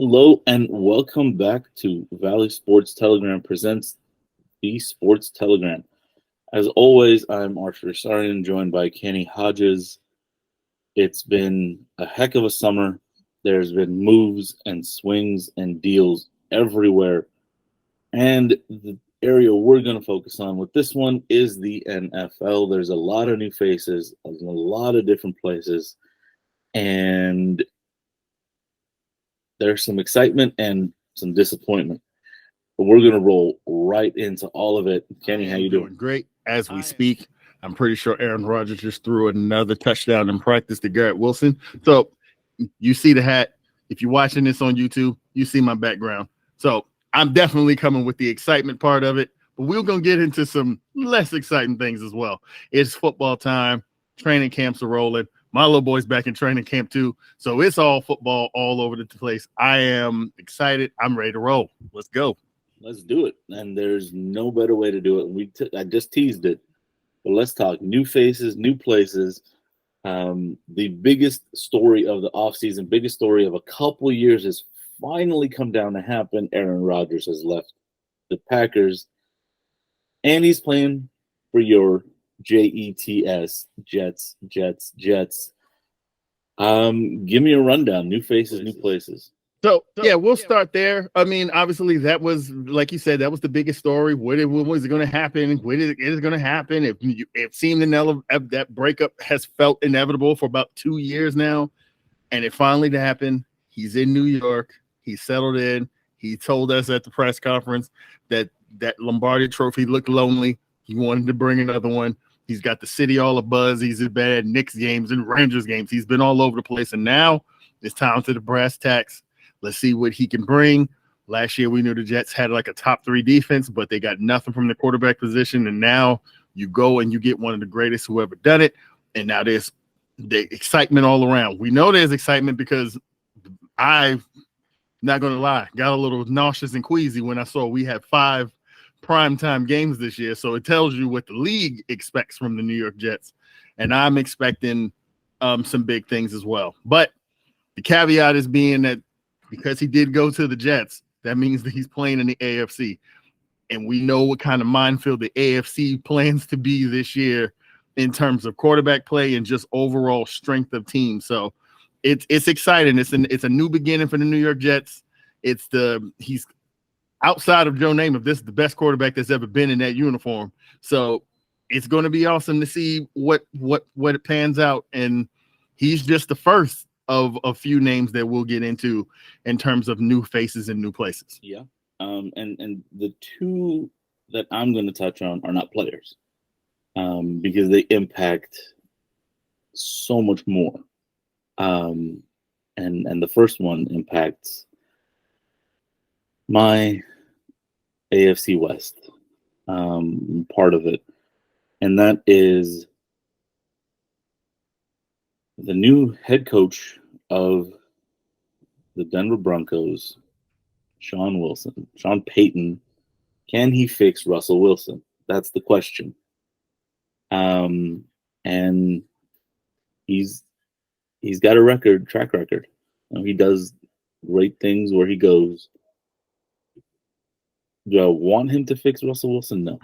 Hello and welcome back to Valley Sports Telegram presents the Sports Telegram. As always, I'm Arshavir Saryan, joined by Kenny Hodges. It's been a heck of a summer. There's been moves and swings and deals everywhere. And the area we're going to focus on with this one is the NFL. There's a lot of new faces, a lot of different places. And there's some excitement and some disappointment. But we're going to roll right into all of it. Kenny, how you doing? Great. As we speak, I'm pretty sure Aaron Rodgers just threw another touchdown in practice to Garrett Wilson. So you see the hat. If you're watching this on YouTube, you see my background. So I'm definitely coming with the excitement part of it. But we're going to get into some less exciting things as well. It's football time. Training camps are rolling. My little boy's back in training camp too. So it's all football all over the place. I am excited. I'm ready to roll. Let's go. Let's do it. And there's no better way to do it. I just teased it. But let's talk new faces, new places. The biggest story of the offseason, biggest story of a couple years has finally come down to happen. Aaron Rodgers has left the Packers. And he's playing for your Jets, Jets. Give me a rundown. New faces, new places. So yeah, we'll start there. I mean, obviously, that was, like you said, that was the biggest story. When was it going to happen? When is it going to happen? It seemed that breakup has felt inevitable for about 2 years now, and it finally happened. He's in New York. He settled in. He told us at the press conference that Lombardi Trophy looked lonely. He wanted to bring another one. He's got the city all abuzz. He's been at Knicks games and Rangers games. He's been all over the place, and now it's time to the brass tacks. Let's see what he can bring. Last year, we knew the Jets had like a top 3 defense, but they got nothing from the quarterback position. And now you go and you get one of the greatest who ever done it. And now there's the excitement all around. We know there's excitement because I'm not going to lie, got a little nauseous and queasy when I saw we had 5 primetime games this year. So it tells you what the league expects from the New York Jets. And I'm expecting some big things as well. But the caveat is being that because he did go to the Jets, that means that he's playing in the AFC. And we know what kind of minefield the AFC plans to be this year in terms of quarterback play and just overall strength of team. So it's exciting. It's a new beginning for the New York Jets. He's outside of Joe Namath, this is the best quarterback that's ever been in that uniform. So it's going to be awesome to see what it pans out. And he's just the first of a few names that we'll get into in terms of new faces and new places. Yeah. And the two that I'm going to touch on are not players because they impact so much more. And the first one impacts my AFC West part of it. And that is the new head coach of the Denver Broncos, Sean Payton. Can he fix Russell Wilson? That's the question. And he's got a track record. He does great things where he goes. Do I want him to fix Russell Wilson? No.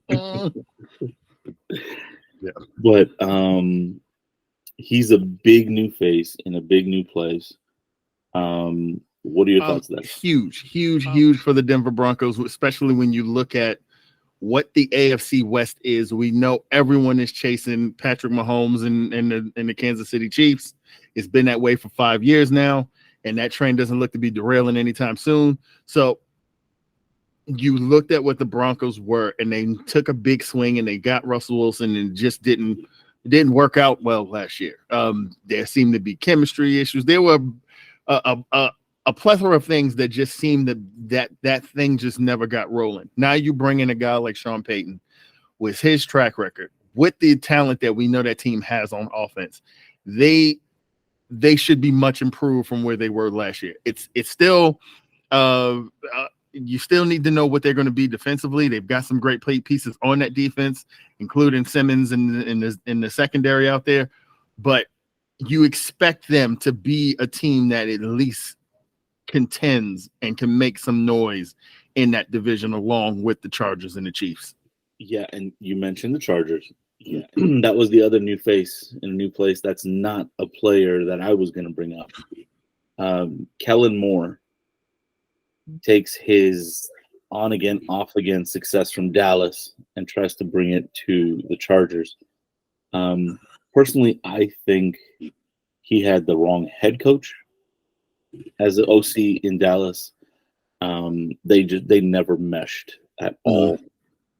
Yeah. But he's a big new face in a big new place. What are your thoughts on that? Huge for the Denver Broncos, especially when you look at what the AFC West is. We know everyone is chasing Patrick Mahomes and the Kansas City Chiefs. It's been that way for 5 years now, and that train doesn't look to be derailing anytime soon. So you looked at what the Broncos were, and they took a big swing, and they got Russell Wilson, and just didn't work out well last year. There seemed to be chemistry issues. There were a plethora of things that just seemed that thing just never got rolling. Now you bring in a guy like Sean Payton with his track record, with the talent that we know that team has on offense. They should be much improved from where they were last year. It's still you still need to know what they're going to be defensively. They've got some great play pieces on that defense, including Simmons in the secondary out there. But you expect them to be a team that at least contends and can make some noise in that division along with the Chargers and the Chiefs. Yeah, and you mentioned the Chargers. Yeah, that was the other new face in a new place. That's not a player that I was going to bring up. Kellen Moore takes his on again, off again success from Dallas and tries to bring it to the Chargers. Personally, I think he had the wrong head coach as the OC in Dallas. They never meshed at all.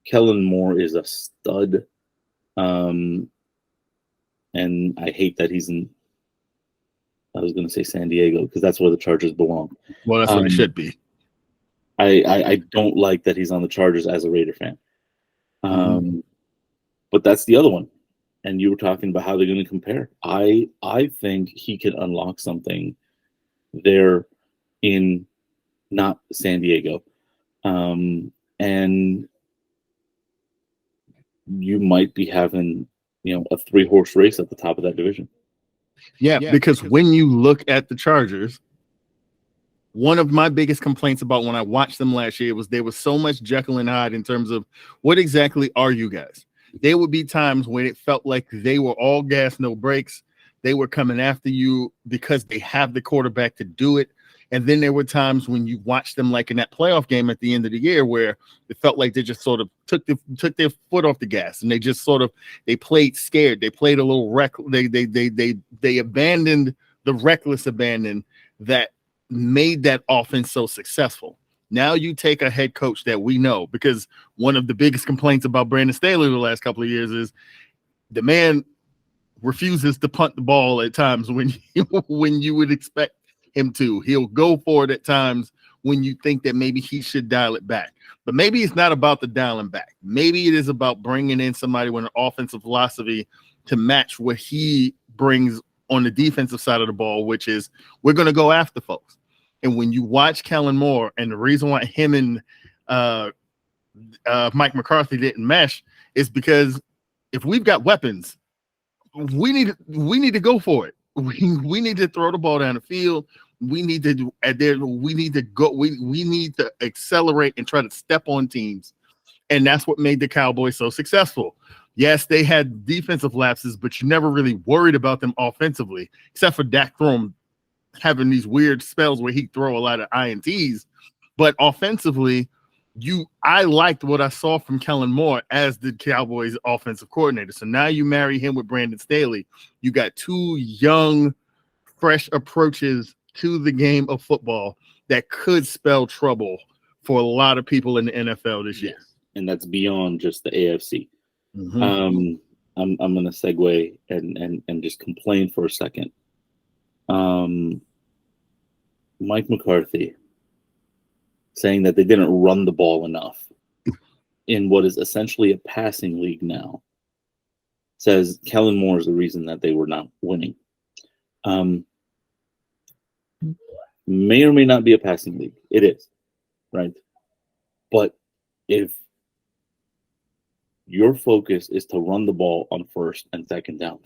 Kellen Moore is a stud. And I hate that he's in, I was going to say San Diego because that's where the Chargers belong. Well, that's what it should be. I don't like that he's on the Chargers as a Raider fan. But that's the other one. And you were talking about how they're going to compare. I think he can unlock something there in not San Diego. And you might be having, a 3-horse race at the top of that division. Yeah, because when you look at the Chargers, one of my biggest complaints about when I watched them last year was there was so much Jekyll and Hyde in terms of what exactly are you guys? There would be times when it felt like they were all gas, no brakes. They were coming after you because they have the quarterback to do it. And then there were times when you watched them, like in that playoff game at the end of the year, where it felt like they just sort of took their foot off the gas, and they just they played scared. They played a little they abandoned the reckless abandon that made that offense so successful. Now you take a head coach that we know, because one of the biggest complaints about Brandon Staley the last couple of years is the man refuses to punt the ball at times when you would expect him to. He'll go for it at times when you think that maybe he should dial it back. But maybe it's not about the dialing back. Maybe it is about bringing in somebody with an offensive philosophy to match what he brings on the defensive side of the ball, which is we're going to go after folks. And when you watch Kellen Moore, and the reason why him and Mike McCarthy didn't mesh is because if we've got weapons, we need to go for it. We need to throw the ball down the field. We need to go. We need to accelerate and try to step on teams, and that's what made the Cowboys so successful. Yes, they had defensive lapses, but you never really worried about them offensively, except for Dak having these weird spells where he'd throw a lot of INTs. But offensively, I liked what I saw from Kellen Moore as the Cowboys offensive coordinator. So now you marry him with Brandon Staley. You got two young, fresh approaches to the game of football that could spell trouble for a lot of people in the NFL this year. And that's beyond just the AFC. I'm going to segue and just complain for a second. Mike McCarthy saying that they didn't run the ball enough in what is essentially a passing league now, says Kellen Moore is the reason that they were not winning. May or may not be a passing league. It is, right? But if your focus is to run the ball on first and second down,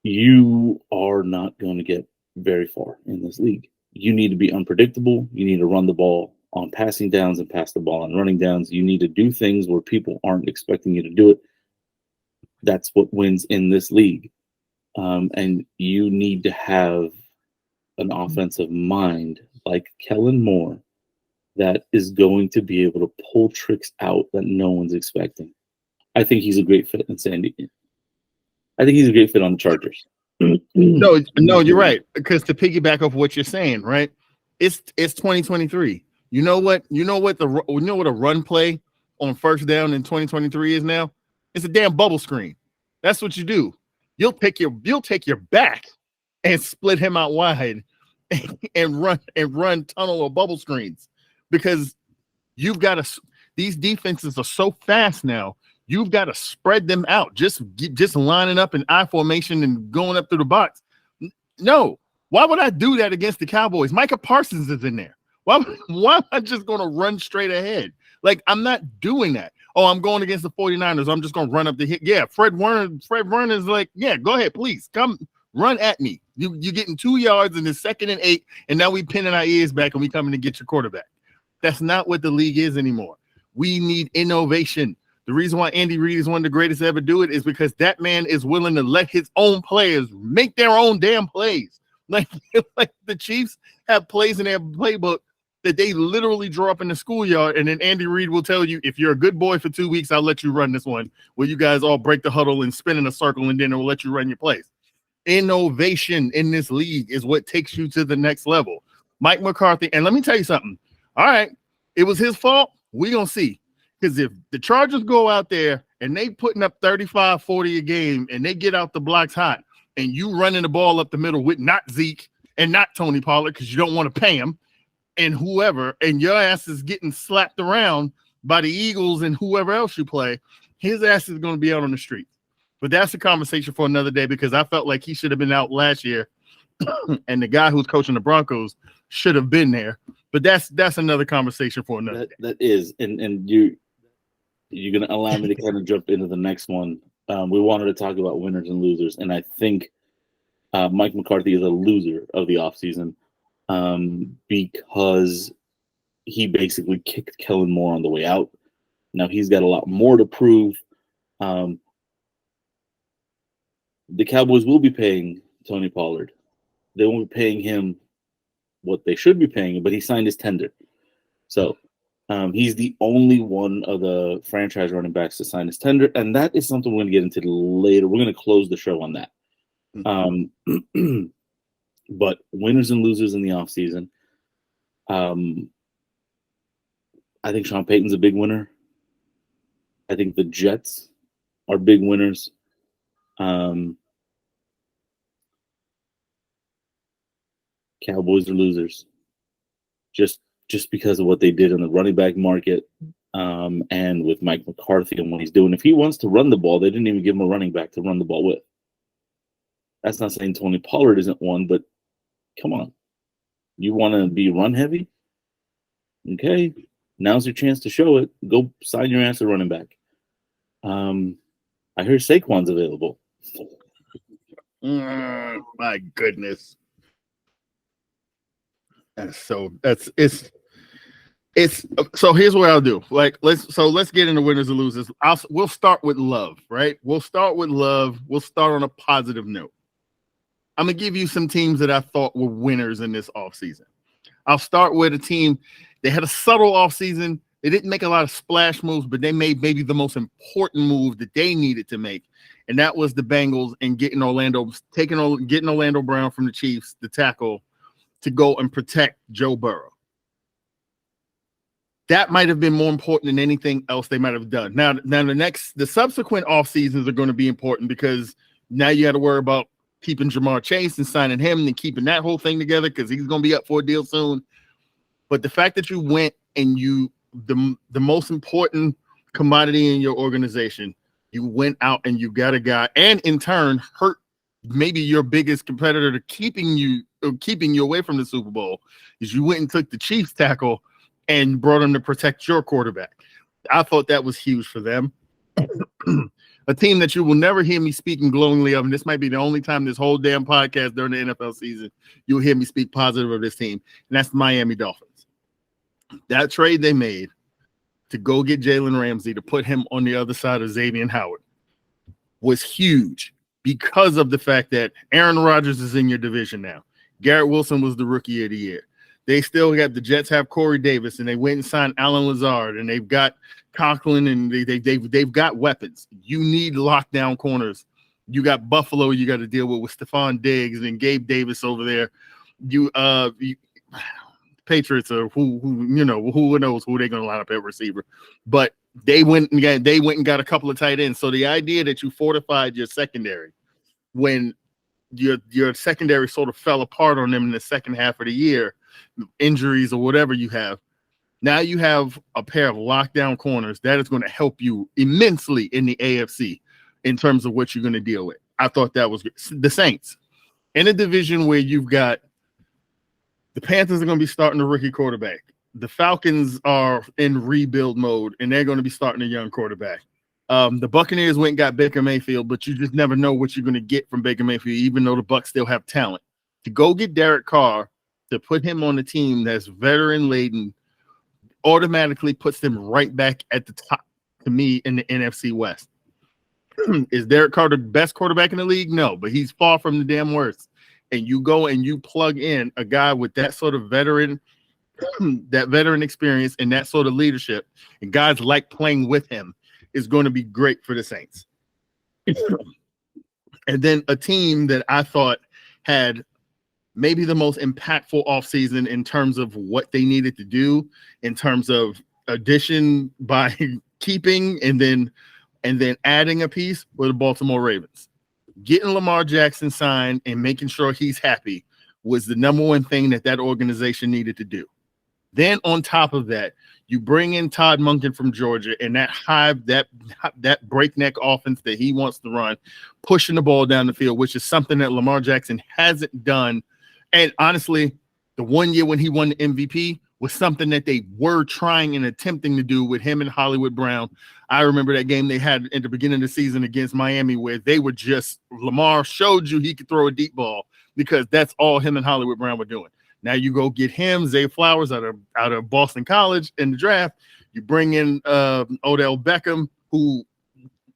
you are not going to get very far in this league. You need to be unpredictable. You need to run the ball on passing downs and pass the ball on running downs. You need to do things where people aren't expecting you to do it. That's what wins in this league. And you need to have an offensive mind like Kellen Moore that is going to be able to pull tricks out that no one's expecting. I think he's a great fit in San Diego. I think he's a great fit on the Chargers. No, you're right. Because to piggyback off what you're saying, right? It's 2023. You know what a run play on first down in 2023 is now? It's a damn bubble screen. That's what you do. You'll take your back and split him out wide and run tunnel or bubble screens, because you've got to. These defenses are so fast now. You've got to spread them out. Just lining up in I formation and going up through the box. No, why would I do that against the Cowboys? Micah Parsons is in there. Why am I just going to run straight ahead? Like, I'm not doing that. Oh, I'm going against the 49ers. I'm just going to run up the hit. Yeah, Fred Warner is like, yeah, go ahead, please. Come Run at me. You're getting 2 yards in the 2nd and 8, and now we pinning our ears back and we coming to get your quarterback. That's not what the league is anymore. We need innovation. The reason why Andy Reid is one of the greatest to ever do it is because that man is willing to let his own players make their own damn plays. Like the Chiefs have plays in their playbook that they literally draw up in the schoolyard, and then Andy Reid will tell you, if you're a good boy for 2 weeks, I'll let you run this one, where you guys all break the huddle and spin in a circle, and then it will let you run your plays. Innovation in this league is what takes you to the next level. Mike McCarthy, and let me tell you something. All right, it was his fault. We're going to see. Because if the Chargers go out there and they putting up 35, 40 a game, and they get out the blocks hot, and you running the ball up the middle with not Zeke and not Tony Pollard because you don't want to pay him, and whoever, and your ass is getting slapped around by the Eagles and whoever else you play, his ass is going to be out on the street. But that's a conversation for another day, because I felt like he should have been out last year, and the guy who's coaching the Broncos should have been there. But that's another conversation for another day. That is, and you're going to allow me to kind of jump into the next one. We wanted to talk about winners and losers, and I think Mike McCarthy is a loser of the offseason. Because he basically kicked Kellen Moore on the way out. Now he's got a lot more to prove. The Cowboys will be paying Tony Pollard. They won't be paying him what they should be paying him, but he signed his tender. So he's the only one of the franchise running backs to sign his tender, and that is something we're going to get into later. We're going to close the show on that. But winners and losers in the offseason. I think Sean Payton's a big winner. I think the Jets are big winners. Cowboys are losers. Just because of what they did in the running back market, and with Mike McCarthy and what he's doing. If he wants to run the ball, they didn't even give him a running back to run the ball with. That's not saying Tony Pollard isn't one, but come on. You want to be run heavy? Okay. Now's your chance to show it. Go sign your ass a running back. I hear Saquon's available. My goodness. So here's what I'll do. Let's get into winners and losers. We'll start with love, right? We'll start with love. We'll start on a positive note. I'm going to give you some teams that I thought were winners in this offseason. I'll start with a team. They had a subtle offseason. They didn't make a lot of splash moves, but they made maybe the most important move that they needed to make, and that was the Bengals and getting Orlando Brown from the Chiefs, the tackle, to go and protect Joe Burrow. That might have been more important than anything else they might have done. Now the subsequent off seasons are going to be important, because now you got to worry about keeping Jamar Chase and signing him and keeping that whole thing together, because he's going to be up for a deal soon. But the fact that you went and the most important commodity in your organization, you went out and you got a guy, and in turn hurt maybe your biggest competitor to keeping you away from the Super Bowl, is you went and took the Chiefs tackle and brought him to protect your quarterback. I thought that was huge for them. A team that you will never hear me speaking glowingly of, and this might be the only time this whole damn podcast during the NFL season you'll hear me speak positive of this team, and that's the Miami Dolphins. That trade they made to go get Jalen Ramsey to put him on the other side of Xavier Howard was huge, because of the fact that Aaron Rodgers is in your division now. Garrett Wilson was the rookie of the year. They still got the Jets have Corey Davis, and they went and signed Alan Lazard, and they've got Conklin, and they've got weapons. You need lockdown corners. You got Buffalo you got to deal with Stephon Diggs and Gabe Davis over there. You Patriots are who knows who they're gonna line up at receiver. But they went and got a couple of tight ends. So the idea that you fortified your secondary when your secondary sort of fell apart on them in the second half of the year, injuries or whatever you have. Now you have a pair of lockdown corners that is going to help you immensely in the AFC in terms of what you're going to deal with. I thought that was good. The Saints in a division where you've got the Panthers are going to be starting a rookie quarterback. The Falcons are in rebuild mode, and they're going to be starting a young quarterback. The Buccaneers went and got Baker Mayfield, but you just never know what you're going to get from Baker Mayfield, even though the Bucs still have talent. To go get Derek Carr, to put him on a team that's veteran laden, automatically puts them right back at the top to me in the NFC West. Is Derek Carr the best quarterback in the league? No, but he's far from the damn worst. And you go and you plug in a guy with that sort of veteran experience and that sort of leadership, and guys like playing with him, is going to be great for the Saints. And then a team that I thought had maybe the most impactful offseason in terms of what they needed to do, in terms of addition by keeping and then adding a piece, were the Baltimore Ravens. Getting Lamar Jackson signed and making sure he's happy was the number one thing that organization needed to do. Then on top of that, you bring in Todd Monken from Georgia and that breakneck offense that he wants to run, pushing the ball down the field, which is something that Lamar Jackson hasn't done. And honestly, the one year when he won the MVP was something that they were trying and attempting to do with him and Hollywood Brown. I remember that game they had at the beginning of the season against Miami where they were just, Lamar showed you he could throw a deep ball because that's all him and Hollywood Brown were doing. Now you go get him, Zay Flowers out of Boston College in the draft. You bring in Odell Beckham, who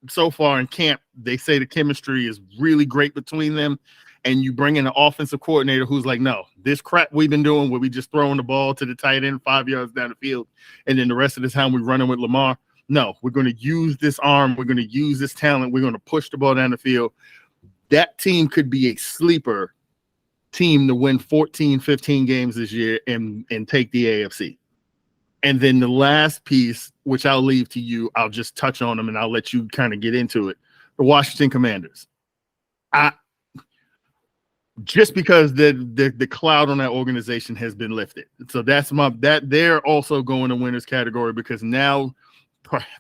so far in camp, they say the chemistry is really great between them. And you bring in an offensive coordinator who's like, no, this crap we've been doing where we just throwing the ball to the tight end 5 yards down the field, and then the rest of the time we're running with Lamar. No, we're going to use this arm. We're going to use this talent. We're going to push the ball down the field. That team could be a sleeper team to win 14, 15 games this year and take the AFC. And then the last piece, which I'll leave to you, I'll just touch on them and I'll let you kind of get into it. The Washington Commanders. Just because the cloud on that organization has been lifted. So they're also going to winners category because now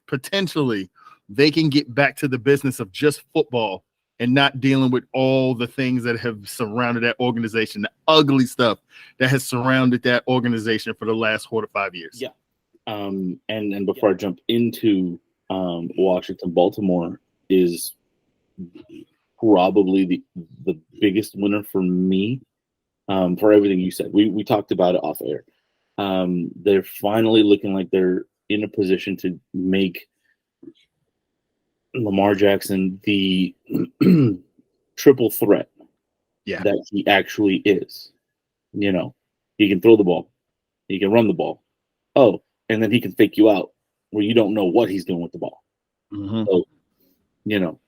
potentially they can get back to the business of just football and not dealing with all the things that have surrounded that organization, the ugly stuff that has surrounded that organization for the last 4 to 5 years. Yeah. And before I jump into Washington, Baltimore is probably the biggest winner for me for everything you said. We talked about it off air. They're finally looking like they're in a position to make Lamar Jackson the triple threat that he actually is. You know, he can throw the ball, he can run the ball. Oh, and then he can fake you out where you don't know what he's doing with the ball. Mm-hmm. So, you know,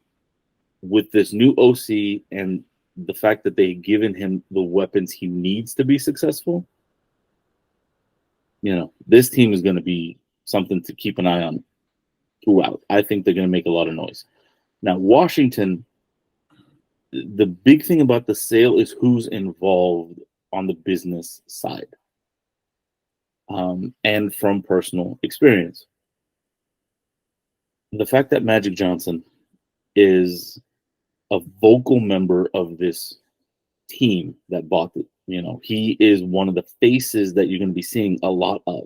with this new OC and the fact that they've given him the weapons he needs to be successful, you know, this team is going to be something to keep an eye on throughout. I think they're going to make a lot of noise. Now, Washington, the big thing about the sale is who's involved on the business side. And from personal experience, the fact that Magic Johnson is a vocal member of this team that bought it, you know, he is one of the faces that you're going to be seeing a lot of,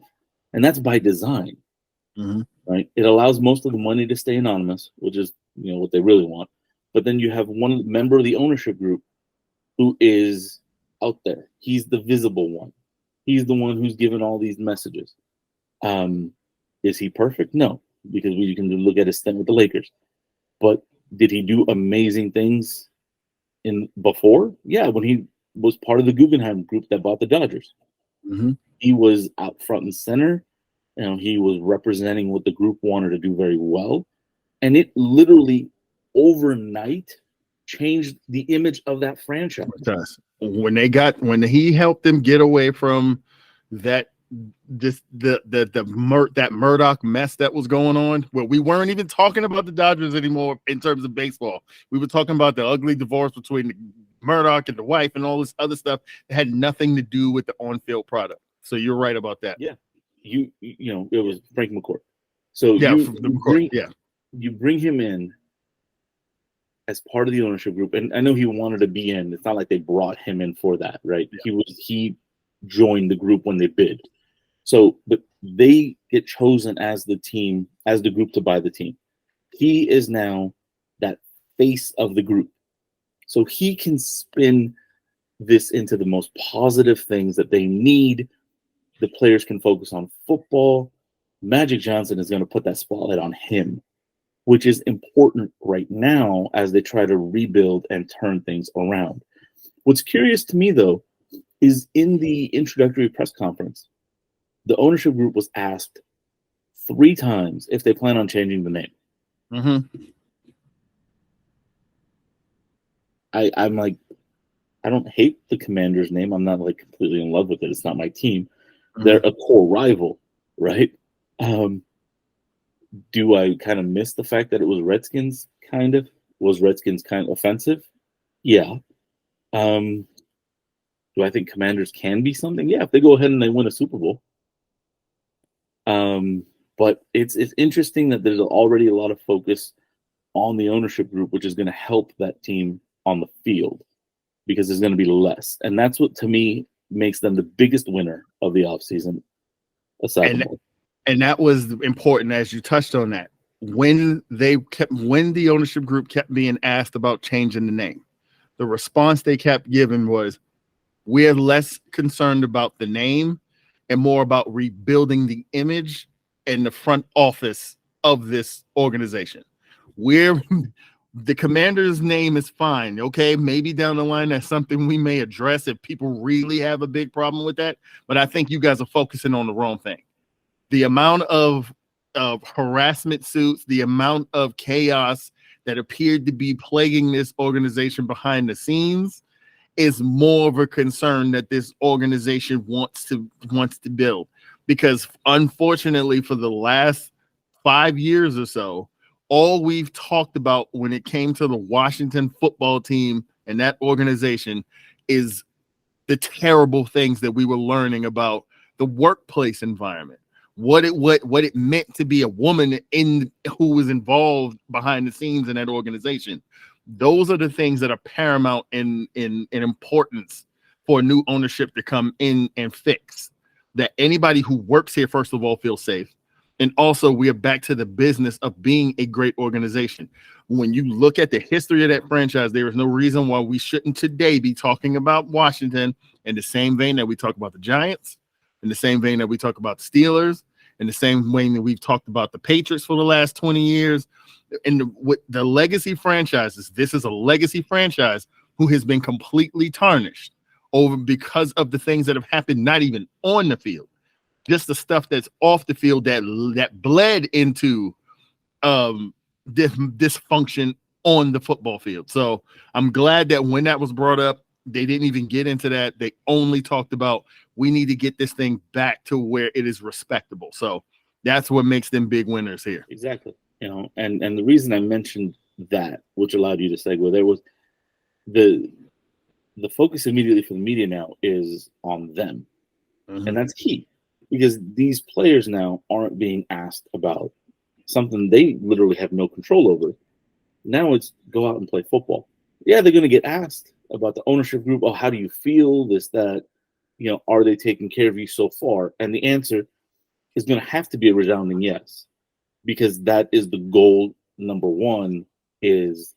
and that's by design. Mm-hmm. Right? It allows most of the money to stay anonymous, which is, you know, what they really want. But then you have one member of the ownership group who is out there. He's the visible one. He's the one who's given all these messages. Is he perfect? No, because you can look at his stint with the Lakers. But did he do amazing things before? Yeah, when he was part of the Guggenheim group that bought the Dodgers. Mm-hmm. He was out front and center. You know, he was representing what the group wanted to do very well. And it literally overnight changed the image of that franchise. When he helped them get away from that, just that Murdoch mess that was going on, where we weren't even talking about the Dodgers anymore in terms of baseball. We were talking about the ugly divorce between Murdoch and the wife and all this other stuff that had nothing to do with the on-field product. So you're right about that. Yeah. You know, it was Frank McCourt. So you bring him in as part of the ownership group, and I know he wanted to be in. It's not like they brought him in for that, right? Yeah. He joined the group when they bid. So, but they get chosen as the team, as the group to buy the team. He is now that face of the group. So he can spin this into the most positive things that they need. The players can focus on football. Magic Johnson is going to put that spotlight on him, which is important right now as they try to rebuild and turn things around. What's curious to me, though, is in the introductory press conference, the ownership group was asked 3 times if they plan on changing the name. Mm-hmm. I'm like, I don't hate the Commanders name. I'm not like completely in love with it. It's not my team. Mm-hmm. They're a core rival, right? Do I kind of miss the fact that it was Redskins kind of? Was Redskins kind of offensive? Yeah. Do I think Commanders can be something? Yeah, if they go ahead and they win a Super Bowl. But it's interesting that there's already a lot of focus on the ownership group, which is going to help that team on the field because there's going to be less. And that's what, to me, makes them the biggest winner of the offseason. And that was important, as you touched on that. When the ownership group kept being asked about changing the name, the response they kept giving was, we're less concerned about the name and more about rebuilding the image and the front office of this organization. The Commander's name is fine. Okay, maybe down the line that's something we may address if people really have a big problem with that. But I think you guys are focusing on the wrong thing. The amount of harassment suits, the amount of chaos that appeared to be plaguing this organization behind the scenes is more of a concern that this organization wants to build. Because unfortunately, for the last 5 years or so, all we've talked about when it came to the Washington football team and that organization is the terrible things that we were learning about the workplace environment, what it meant to be a woman who was involved behind the scenes in that organization. Those are the things that are paramount in importance for new ownership to come in and fix. That anybody who works here, first of all, feels safe. And also, we are back to the business of being a great organization. When you look at the history of that franchise, there is no reason why we shouldn't today be talking about Washington in the same vein that we talk about the Giants, in the same vein that we talk about the Steelers, in the same way that we've talked about the Patriots for the last 20 years. And with the legacy franchises, this is a legacy franchise who has been completely tarnished over because of the things that have happened, not even on the field, just the stuff that's off the field that bled into dysfunction on the football field. So I'm glad that when that was brought up, they didn't even get into that. They only talked about, we need to get this thing back to where it is respectable. So that's what makes them big winners here. Exactly. And the reason I mentioned that, which allowed you to segue there, was the focus immediately for the media now is on them. Mm-hmm. And that's key because these players now aren't being asked about something they literally have no control over. Now it's go out and play football. Yeah, they're going to get asked about the ownership group. Oh, how do you feel? This, that, are they taking care of you so far? And the answer is going to have to be a resounding yes, because that is the goal. Number one is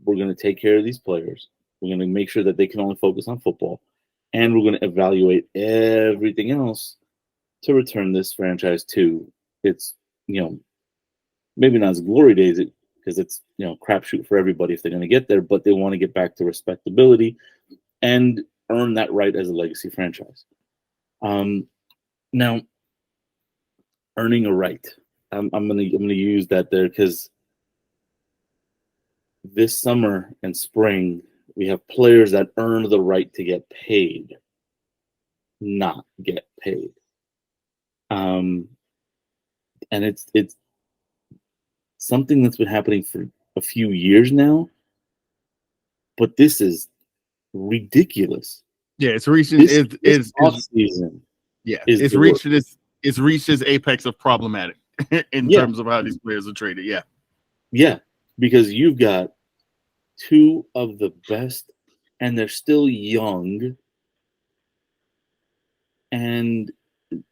we're going to take care of these players. We're going to make sure that they can only focus on football. And we're going to evaluate everything else to return this franchise to its, maybe not as glory days, because it's, crapshoot for everybody if they're going to get there, but they want to get back to respectability and earn that right as a legacy franchise. Now, earning a right. I'm gonna use that there because this summer and spring we have players that earn the right to get paid, not get paid. And it's something that's been happening for a few years now, but this is ridiculous. Yeah, it's reaching is off-season. Yeah, it's reached its apex of problematic in terms of how these players are traded. Yeah, because you've got two of the best, and they're still young, and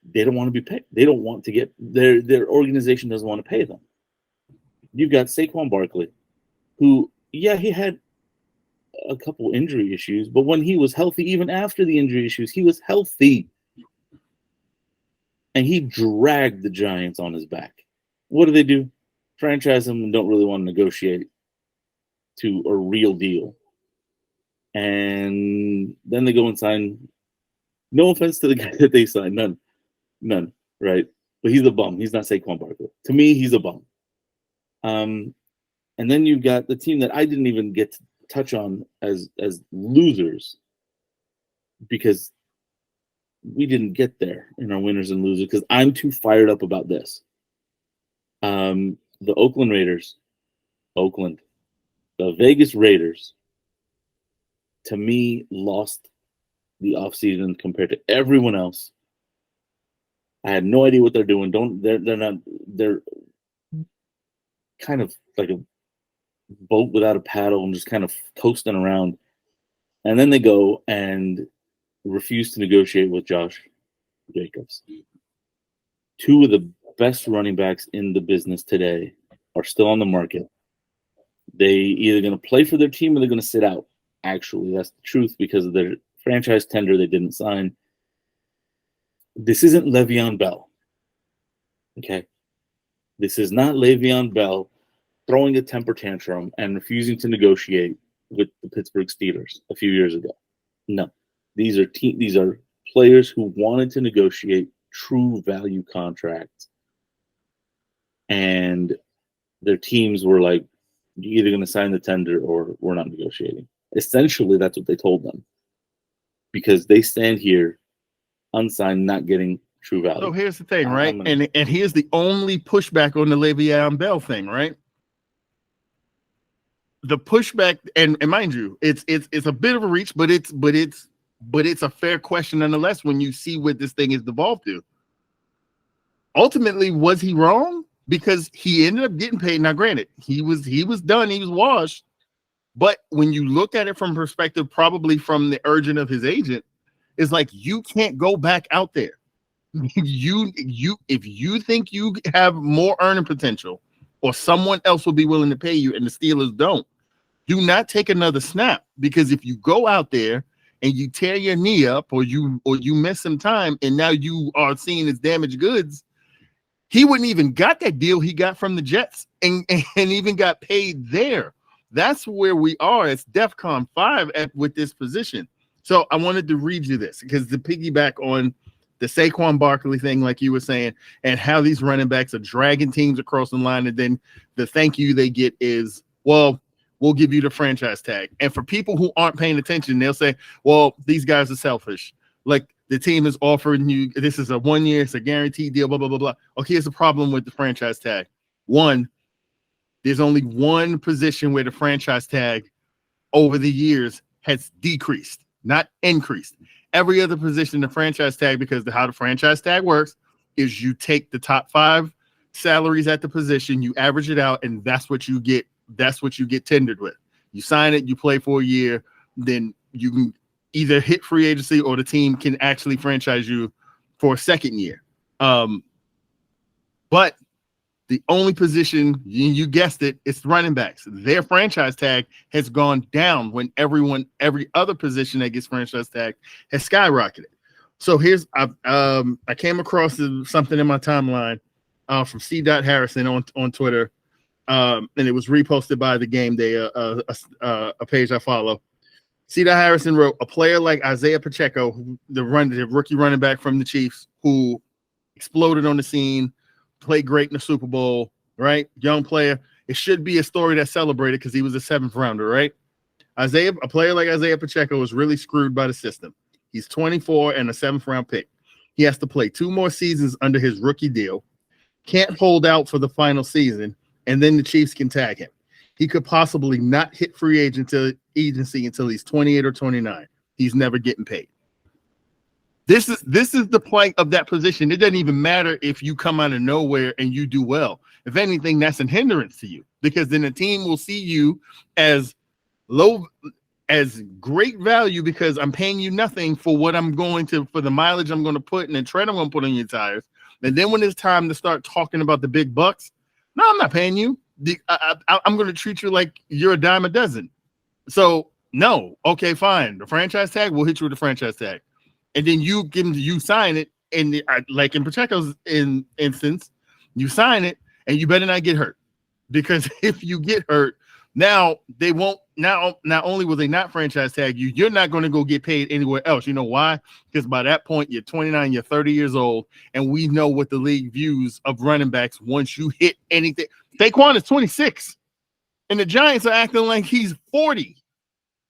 they don't want to be paid. They don't want to get their organization doesn't want to pay them. You've got Saquon Barkley, who, yeah, he had a couple injury issues, but when he was healthy, even after the injury issues, he was healthy. And he dragged the Giants on his back. What do? Franchise him and don't really want to negotiate to a real deal. And then they go and sign. No offense to the guy that they signed, none, right? But he's a bum. He's not Saquon Barkley. To me, he's a bum. And then you've got the team that I didn't even get to touch on as losers, because we didn't get there in our winners and losers, because I'm too fired up about this. The Oakland Raiders, the Vegas Raiders, to me, lost the offseason compared to everyone else. I had no idea what they're doing. They're kind of like a boat without a paddle and just kind of coasting around. And then they go and refuse to negotiate with Josh Jacobs. Two of the best running backs in the business today are still on the market. They either going to play for their team or they're going to sit out. Actually, that's the truth, because of their franchise tender they didn't sign. This isn't Le'Veon Bell. Okay? This is not Le'Veon Bell throwing a temper tantrum and refusing to negotiate with the Pittsburgh Steelers a few years ago. No. These are players who wanted to negotiate true value contracts. And their teams were like, you're either going to sign the tender or we're not negotiating. Essentially, that's what they told them. Because they stand here unsigned, not getting true value. So here's the thing, right? And here's the only pushback on the Le'Veon Bell thing, right? The pushback, and mind you, it's a bit of a reach, but it's a fair question nonetheless when you see what this thing has devolved to. Ultimately, was he wrong? Because he ended up getting paid. Now, granted, he was done, he was washed. But when you look at it from perspective, probably from the urging of his agent, it's like, you can't go back out there. If you think you have more earning potential, or someone else will be willing to pay you, and the Steelers don't, do not take another snap. Because if you go out there and you tear your knee up, or you miss some time, and now you are seen as damaged goods, he wouldn't even got that deal he got from the Jets and even got paid there. That's where we are. It's DEFCON 5 with this position. So I wanted to read you this, because to piggyback on the Saquon Barkley thing, like you were saying, and how these running backs are dragging teams across the line, and then the thank you they get is, well, we'll give you the franchise tag. And for people who aren't paying attention, they'll say, well, these guys are selfish. Like, the team is offering you, this is a 1 year, it's a guaranteed deal, blah, blah, blah, blah. Okay, here's the problem with the franchise tag. One, there's only one position where the franchise tag over the years has decreased, not increased. Every other position, the franchise tag, because how the franchise tag works is you take the top 5 salaries at the position, you average it out, and that's what you get. That's what you get tendered with. You sign it, you play for a year, then you can either hit free agency or the team can actually franchise you for a second year. But the only position, you guessed it, it's running backs. Their franchise tag has gone down when every other position that gets franchise tag has skyrocketed. So here's, I came across something in my timeline from C. Harrison on Twitter, and it was reposted by the Game Day, a page I follow. C. Harrison wrote, a player like Isaiah Pacheco, the rookie running back from the Chiefs, who exploded on the scene, played great in the Super Bowl, right? Young player. It should be a story that's celebrated because he was a 7th rounder, right? A player like Isaiah Pacheco was really screwed by the system. He's 24 and a 7th round pick. He has to play 2 more seasons under his rookie deal. Can't hold out for the final season, and then the Chiefs can tag him. He could possibly not hit free agency until he's 28 or 29. He's never getting paid. This is the plight of that position. It doesn't even matter if you come out of nowhere and you do well. If anything, that's a hindrance to you, because then the team will see you as great value, because I'm paying you nothing for what for the mileage I'm going to put and the tread I'm going to put on your tires. And then when it's time to start talking about the big bucks, no, I'm not paying you. I'm going to treat you like you're a dime a dozen. So no, okay, fine. The franchise tag, we'll hit you with the franchise tag, and then you sign it. And like in Pacheco's instance, you sign it, and you better not get hurt, because if you get hurt, now they won't. Not only will they not franchise tag you, you're not going to go get paid anywhere else. You know why? Because by that point, you're 29, you're 30 years old, and we know what the league views of running backs once you hit anything. Saquon is 26, and the Giants are acting like he's 40,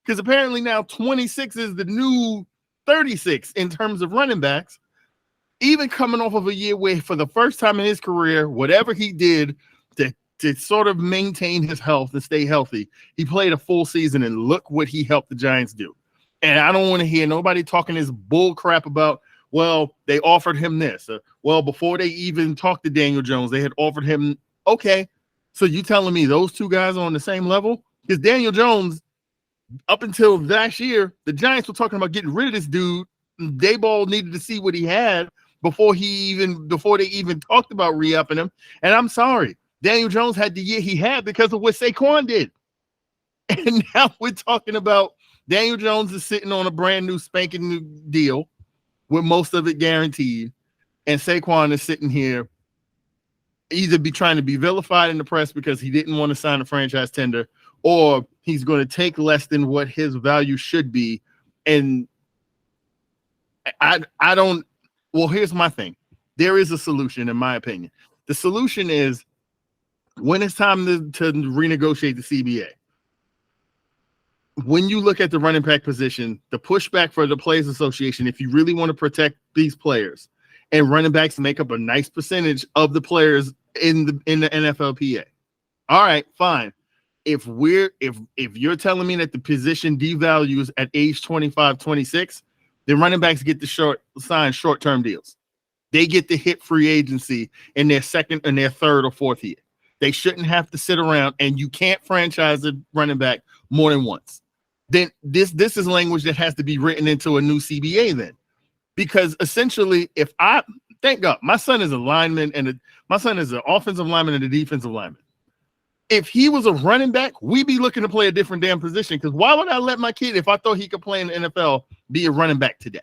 because apparently now 26 is the new 36 in terms of running backs. Even coming off of a year where, for the first time in his career, whatever he did to sort of maintain his health and stay healthy, he played a full season, and look what he helped the Giants do. And I don't want to hear nobody talking this bull crap about, well, they offered him this. Well, before they even talked to Daniel Jones, they had offered him. Okay, so you telling me those two guys are on the same level? Because Daniel Jones, up until last year, the Giants were talking about getting rid of this dude. Daboll needed to see what he had before they even talked about re-upping him. And I'm sorry, Daniel Jones had the year he had because of what Saquon did. And now we're talking about Daniel Jones is sitting on a brand new spanking new deal with most of it guaranteed. And Saquon is sitting here either trying to be vilified in the press because he didn't want to sign a franchise tender, or he's going to take less than what his value should be. And I don't. Well, here's my thing. There is a solution, in my opinion. The solution is, when it's time to renegotiate the CBA, when you look at the running back position, the pushback for the Players Association, if you really want to protect these players, and running backs make up a nice percentage of the players in the NFLPA. All right, fine. If you're telling me that the position devalues at age 25, 26, then running backs get to sign short-term deals. They get to hit free agency in their second and their third or fourth year. They shouldn't have to sit around, and you can't franchise a running back more than once. Then this is language that has to be written into a new CBA then. Because essentially, thank God, my son is a lineman, and my son is an offensive lineman and a defensive lineman. If he was a running back, we'd be looking to play a different damn position, because why would I let my kid, if I thought he could play in the NFL, be a running back today?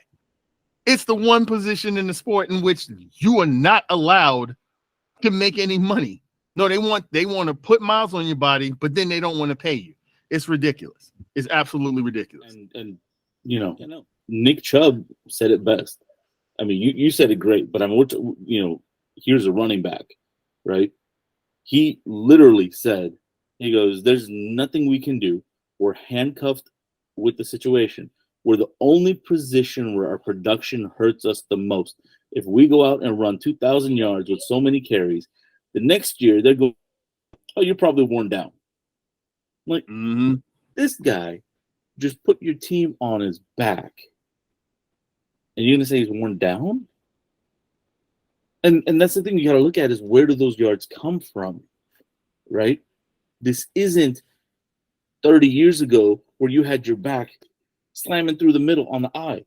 It's the one position in the sport in which you are not allowed to make any money. No, they want to put miles on your body, but then they don't want to pay you. It's ridiculous. It's absolutely ridiculous. And Nick Chubb said it best. I mean, you said it great, but I mean, here's a running back, right? He literally said, he goes, there's nothing we can do. We're handcuffed with the situation. We're the only position where our production hurts us the most. If we go out and run 2,000 yards with so many carries, the next year they're going, oh, you're probably worn down. Like, This guy just put your team on his back, and you're going to say he's worn down? And that's the thing you got to look at, is where do those yards come from, right? This isn't 30 years ago where you had your back slamming through the middle on the eye,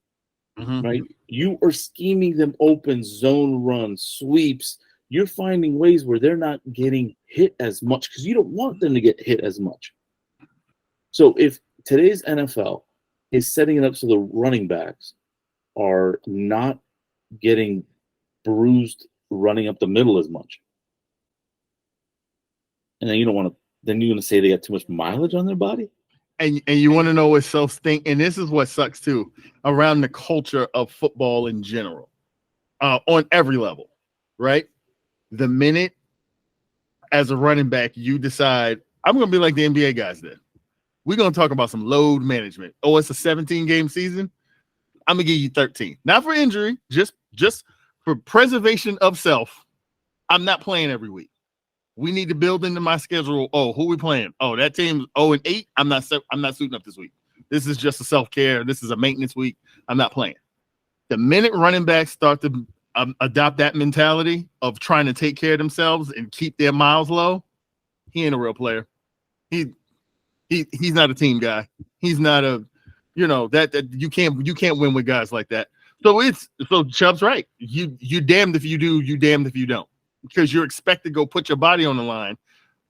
right? You are scheming them open, zone runs, sweeps. You're finding ways where they're not getting hit as much because you don't want them to get hit as much. So if today's NFL is setting it up so the running backs are not getting bruised running up the middle as much, and then you're going to say they got too much mileage on their body? And you want to know what's so stink? And this is what sucks too, around the culture of football in general, on every level, right? The minute as a running back you decide, I'm going to be like the NBA guys did. We're going to talk about some load management. Oh, it's a 17-game season. I'm going to give you 13. Not for injury, just for preservation of self. I'm not playing every week. We need to build into my schedule. Oh, who we playing? Oh, that team's 0-8. I'm not suiting up this week. This is just a self-care. This is a maintenance week. I'm not playing. The minute running backs start to adopt that mentality of trying to take care of themselves and keep their miles low, he ain't a real player. He's not a team guy. He's not a, that you can't win with guys like that. So Chubb's right. You damned if you do, you damned if you don't, because you're expected to go put your body on the line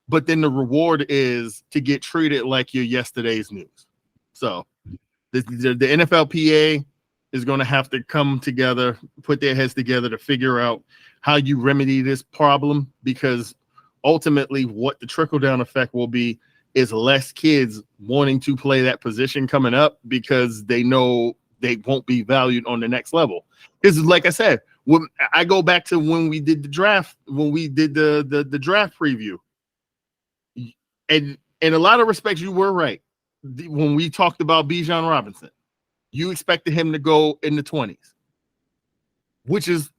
but then the reward is to get treated like you're yesterday's news. So the NFLPA is going to have to come together, put their heads together to figure out how you remedy this problem, because ultimately what the trickle-down effect will be is less kids wanting to play that position coming up because they know they won't be valued on the next level. Because like I said, when I go back to when we did the draft, when we did the draft preview, and in a lot of respects, you were right. When we talked about Bijan Robinson, you expected him to go in the 20s, which is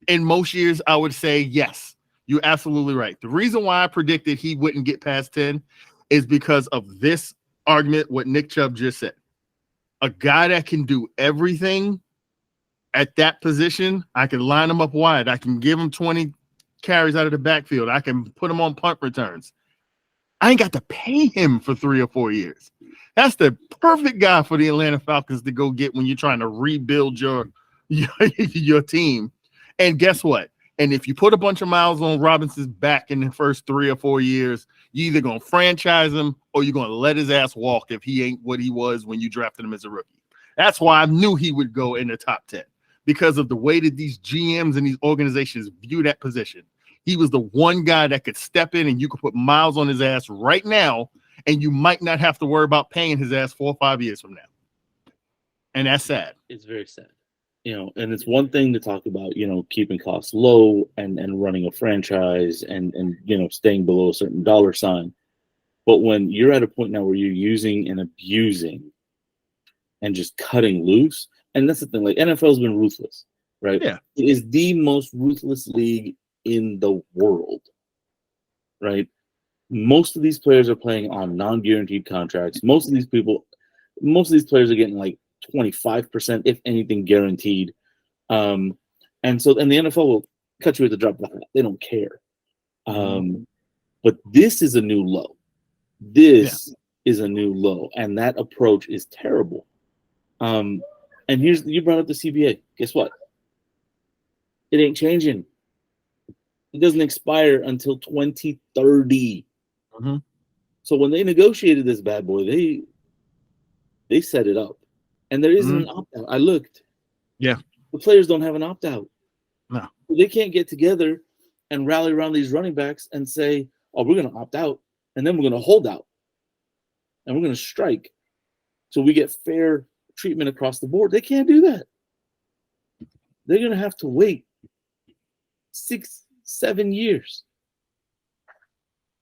in most years, I would say, yes, you're absolutely right. The reason why I predicted he wouldn't get past 10 is because of this argument, what Nick Chubb just said. A guy that can do everything at that position, I can line him up wide. I can give him 20 carries out of the backfield. I can put him on punt returns. I ain't got to pay him for 3 or 4 years. That's the perfect guy for the Atlanta Falcons to go get when you're trying to rebuild your team. And guess what? And if you put a bunch of miles on Robinson's back in the first 3 or 4 years, you're either going to franchise him or you're going to let his ass walk if he ain't what he was when you drafted him as a rookie. That's why I knew he would go in the top 10, because of the way that these GMs and these organizations view that position. He was the one guy that could step in and you could put miles on his ass right now, and you might not have to worry about paying his ass 4 or 5 years from now. And that's sad. It's very sad. And it's one thing to talk about, keeping costs low and running a franchise and staying below a certain dollar sign. But when you're at a point now where you're using and abusing and just cutting loose, and that's the thing, like NFL's been ruthless, right? Yeah. It is the most ruthless league in the world, right? Most of these players are playing on non-guaranteed contracts. Most of these players are getting like 25%, if anything, guaranteed. And the NFL will cut you at the drop of the hat. They don't care. But this is a new low. This is a new low, and that approach is terrible. And you brought up the CBA. Guess what? It ain't changing. It doesn't expire until 2030. Mm-hmm. So when they negotiated this bad boy, they set it up. And there isn't an opt-out. I looked. Yeah. The players don't have an opt-out. No. They can't get together and rally around these running backs and say, oh, we're going to opt out, and then we're going to hold out, and we're going to strike so we get fair treatment across the board. They can't do that. They're going to have to wait 6-7 years.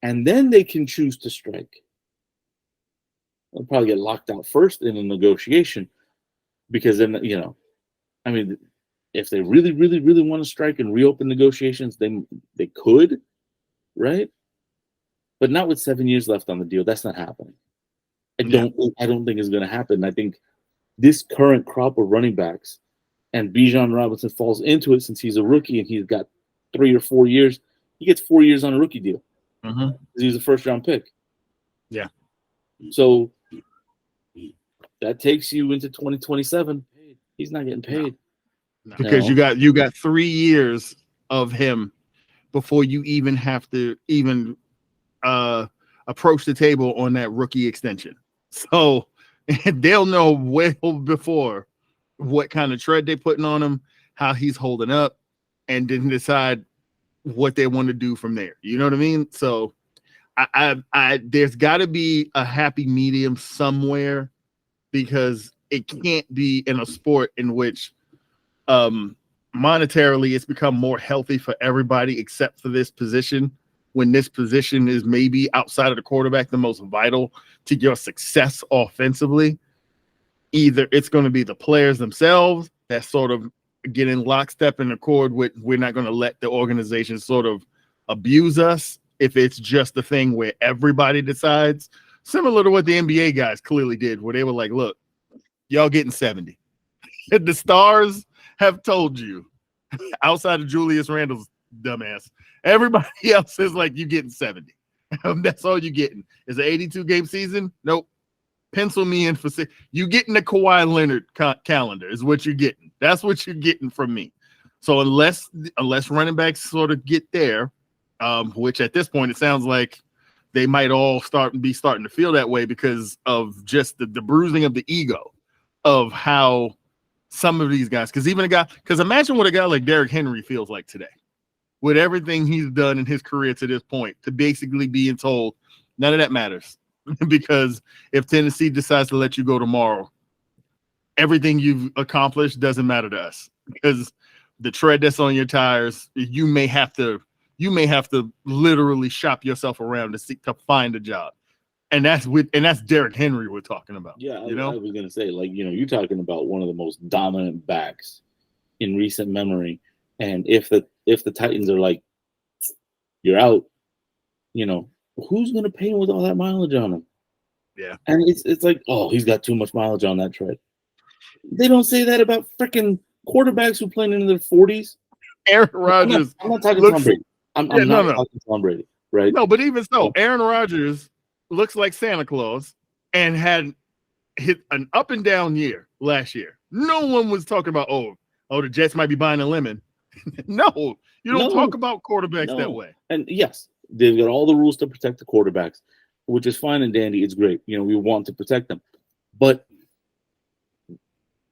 And then they can choose to strike. They'll probably get locked out first in a negotiation, because then, if they really, really, really want to strike and reopen negotiations, then they could, right? But not with 7 years left on the deal. That's not happening. I don't think it's going to happen. I think this current crop of running backs, and Bijan Robinson falls into it since he's a rookie and he's got 3 or 4 years. He gets 4 years on a rookie deal. Mm-hmm. He's a first-round pick. Yeah. So that takes you into 2027. He's not getting paid. No. Because you got 3 years of him before you even have to approach the table on that rookie extension. So they'll know well before what kind of tread they're putting on him, how he's holding up, and then decide what they want to do from there. You know what I mean? So I there's got to be a happy medium somewhere, because it can't be in a sport in which monetarily it's become more healthy for everybody except for this position, when this position is maybe outside of the quarterback the most vital to your success offensively. Either it's going to be the players themselves that sort of get in lockstep and accord with, we're not going to let the organization sort of abuse us if it's just the thing where everybody decides, similar to what the NBA guys clearly did, where they were like, look, y'all getting 70. The stars have told you, outside of Julius Randle's dumbass, everybody else is like, you getting 70. That's all you getting. Is an 82-game season? Nope. Pencil me in for 6. You getting the Kawhi Leonard calendar is what you're getting. That's what you're getting from me. So unless running backs sort of get there, which at this point it sounds like they might all starting to feel that way because of just the bruising of the ego of how some of these guys. Because imagine what a guy like Derrick Henry feels like today, with everything he's done in his career to this point, to basically being told none of that matters because if Tennessee decides to let you go tomorrow, everything you've accomplished doesn't matter to us because the tread that's on your tires, you may have to literally shop yourself around to find a job. And that's Derrick Henry we're talking about. Yeah, you know, I was gonna say, like, you're talking about one of the most dominant backs in recent memory. And if the Titans are like, you're out, who's gonna pay him with all that mileage on him? Yeah. And it's like, oh, he's got too much mileage on that tread. They don't say that about freaking quarterbacks who playing in their 40s. Aaron Rodgers. I'm not talking Tom Brady. I'm not talking Tom Brady, right? No, but even so, Aaron Rodgers looks like Santa Claus and had hit an up and down year last year. No one was talking about, oh, the Jets might be buying a lemon. No, you don't talk about quarterbacks that way. And yes, they've got all the rules to protect the quarterbacks, which is fine and dandy. It's great. We want to protect them. But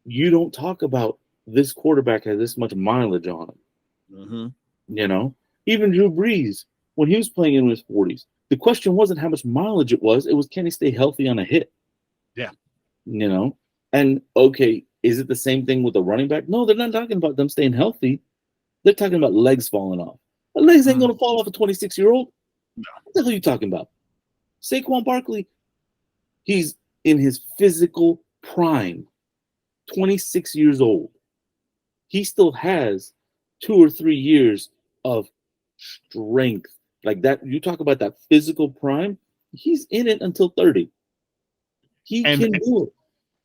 you don't talk about this quarterback has this much mileage on him. Mm-hmm. Even Drew Brees, when he was playing in his 40s, the question wasn't how much mileage it was can he stay healthy on a hit? Yeah. And okay, is it the same thing with the running back? No, they're not talking about them staying healthy. They're talking about legs falling off. The legs ain't going to fall off a 26-year-old. No. What the hell are you talking about? Saquon Barkley, he's in his physical prime, 26 years old. He still has 2 or 3 years of strength. Like that, you talk about that physical prime, he's in it until 30. He can do it.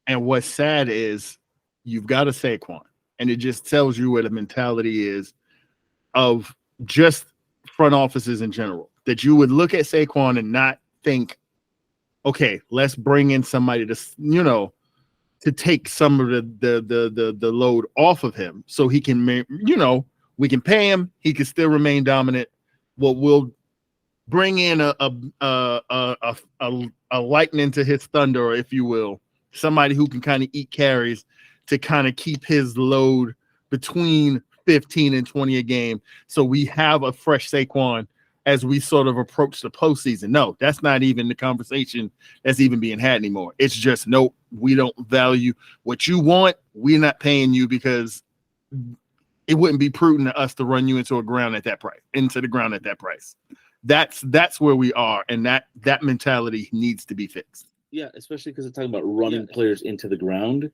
And what's sad is you've got a Saquon, and it just tells you what the mentality is of just front offices in general. That you would look at Saquon and not think, okay, let's bring in somebody to take some of the load off of him so he can, we can pay him. He can still remain dominant. We'll bring in a lightning to his thunder, if you will, somebody who can kind of eat carries to kind of keep his load between 15 and 20 a game. So we have a fresh Saquon as we sort of approach the postseason. No, that's not even the conversation that's even being had anymore. It's just, nope, we don't value what you want. We're not paying you because it wouldn't be prudent to us to run you into the ground at that price. That's where we are. And that mentality needs to be fixed. Yeah, especially because they're talking about running players into the ground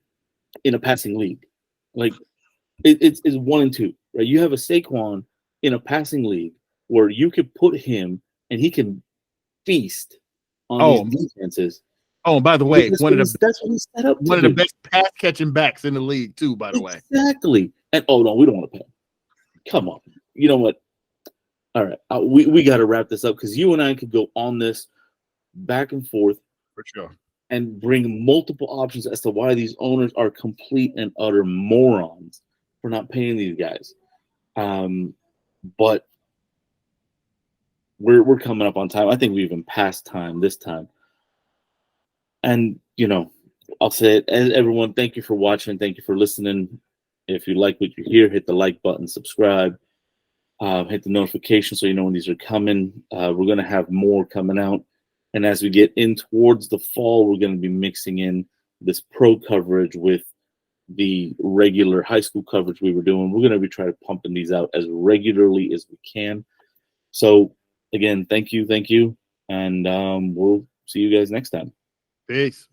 in a passing league. Like it's 1 and 2, right? You have a Saquon in a passing league where you could put him and he can feast on these defenses. Oh, by the way, that's what he's set up to one of the best pass catching backs in the league, too, by the way. Exactly. And no, we don't want to pay him. Come on. You know what? All right. We got to wrap this up because you and I could go on this back and forth. For sure. And bring multiple options as to why these owners are complete and utter morons for not paying these guys. But we're coming up on time. I think we even passed time this time. And, I'll say it, everyone, thank you for watching. Thank you for listening. If you like what you hear, hit the like button, subscribe, hit the notification so you know when these are coming. We're going to have more coming out. And as we get in towards the fall, we're going to be mixing in this pro coverage with the regular high school coverage we were doing. We're going to be trying to pumping these out as regularly as we can. So, again, thank you. And we'll see you guys next time. Peace.